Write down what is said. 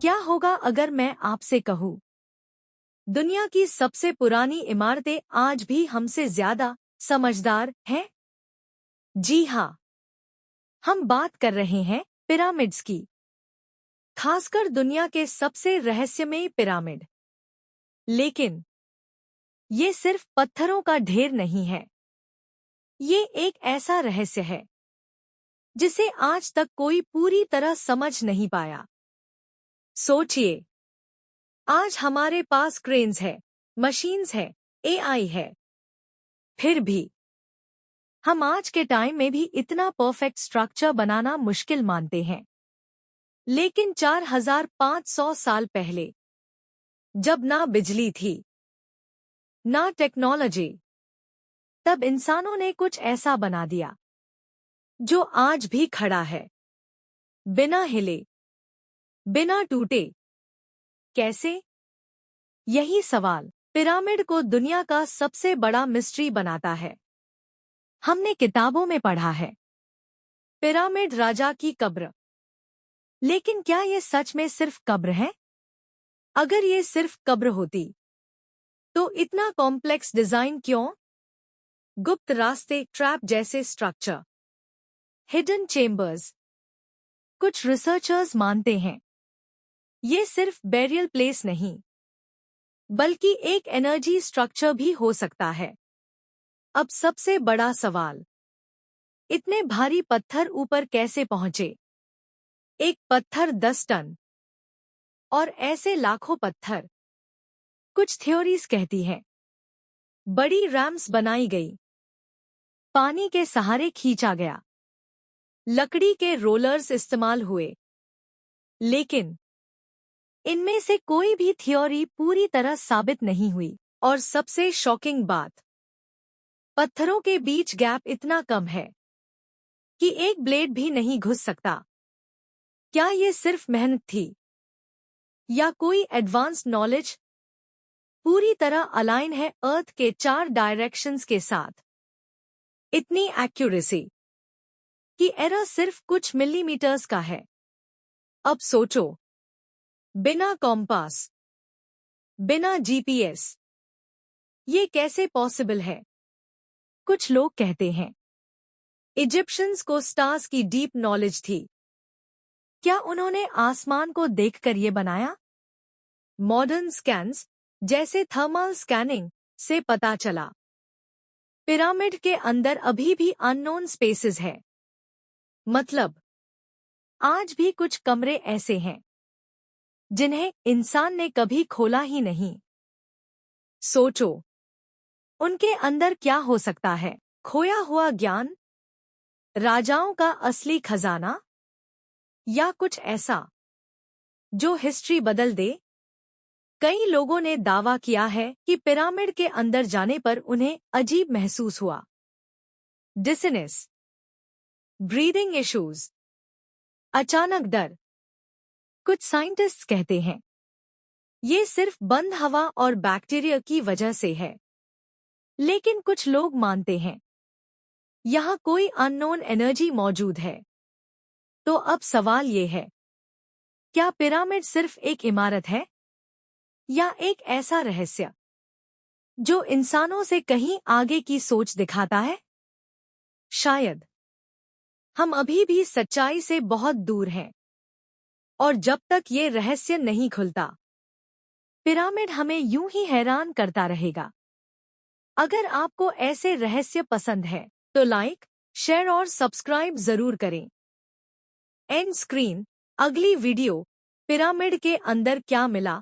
क्या होगा अगर मैं आपसे कहूँ, दुनिया की सबसे पुरानी इमारतें आज भी हमसे ज्यादा समझदार हैं? जी हाँ, हम बात कर रहे हैं पिरामिड्स की। खासकर दुनिया के सबसे रहस्यमयी पिरामिड। लेकिन ये सिर्फ पत्थरों का ढेर नहीं है। ये एक ऐसा रहस्य है जिसे आज तक कोई पूरी तरह समझ नहीं पाया। सोचिए, आज हमारे पास क्रेन्स है, मशीन्स है, एआई है। फिर भी हम आज के टाइम में भी इतना परफेक्ट स्ट्रक्चर बनाना मुश्किल मानते हैं। लेकिन 4500 साल पहले, जब ना बिजली थी, ना टेक्नोलॉजी, तब इंसानों ने कुछ ऐसा बना दिया जो आज भी खड़ा है, बिना हिले, बिना टूटे। कैसे? यही सवाल पिरामिड को दुनिया का सबसे बड़ा मिस्ट्री बनाता है। हमने किताबों में पढ़ा है, पिरामिड राजा की कब्र। लेकिन क्या ये सच में सिर्फ कब्र है? अगर ये सिर्फ कब्र होती, तो इतना कॉम्प्लेक्स डिजाइन क्यों? गुप्त रास्ते, ट्रैप जैसे स्ट्रक्चर, हिडन चेम्बर्स। कुछ रिसर्चर्स मानते हैं ये सिर्फ बेरियल प्लेस नहीं, बल्कि एक एनर्जी स्ट्रक्चर भी हो सकता है। अब सबसे बड़ा सवाल, इतने भारी पत्थर ऊपर कैसे पहुंचे? एक पत्थर 10 टन, और ऐसे लाखों पत्थर। कुछ थ्योरीज कहती हैं बड़ी रैम्स बनाई गई, पानी के सहारे खींचा गया, लकड़ी के रोलर्स इस्तेमाल हुए। लेकिन इनमें से कोई भी थ्योरी पूरी तरह साबित नहीं हुई। और सबसे शॉकिंग बात, पत्थरों के बीच गैप इतना कम है कि एक ब्लेड भी नहीं घुस सकता। क्या ये सिर्फ मेहनत थी, या कोई एडवांस्ड नॉलेज पूरी तरह अलाइन है अर्थ के 4 डायरेक्शंस के साथ? इतनी एक्यूरेसी कि एरर सिर्फ कुछ मिलीमीटर्स का है। अब सोचो, बिना कॉम्पास, बिना जीपीएस, ये कैसे पॉसिबल है? कुछ लोग कहते हैं इजिप्शियंस को स्टार्स की डीप नॉलेज थी। क्या उन्होंने आसमान को देखकर ये बनाया? मॉडर्न स्कैन्स, जैसे थर्मल स्कैनिंग, से पता चला पिरामिड के अंदर अभी भी अननोन स्पेसेस है। मतलब आज भी कुछ कमरे ऐसे हैं जिन्हें इंसान ने कभी खोला ही नहीं। सोचो, उनके अंदर क्या हो सकता है? खोया हुआ ज्ञान, राजाओं का असली खजाना, या कुछ ऐसा जो हिस्ट्री बदल दे? कई लोगों ने दावा किया है कि पिरामिड के अंदर जाने पर उन्हें अजीब महसूस हुआ। डिसनेस, ब्रीदिंग इश्यूज, अचानक डर। कुछ साइंटिस्ट्स कहते हैं ये सिर्फ बंद हवा और बैक्टीरिया की वजह से है। लेकिन कुछ लोग मानते हैं यहाँ कोई अननोन एनर्जी मौजूद है। तो अब सवाल ये है, क्या पिरामिड सिर्फ एक इमारत है, या एक ऐसा रहस्य जो इंसानों से कहीं आगे की सोच दिखाता है? शायद हम अभी भी सच्चाई से बहुत दूर हैं, और जब तक ये रहस्य नहीं खुलता, पिरामिड हमें यूं ही हैरान करता रहेगा। अगर आपको ऐसे रहस्य पसंद है तो लाइक, शेयर और सब्सक्राइब जरूर करें। एंड स्क्रीन, अगली वीडियो, पिरामिड के अंदर क्या मिला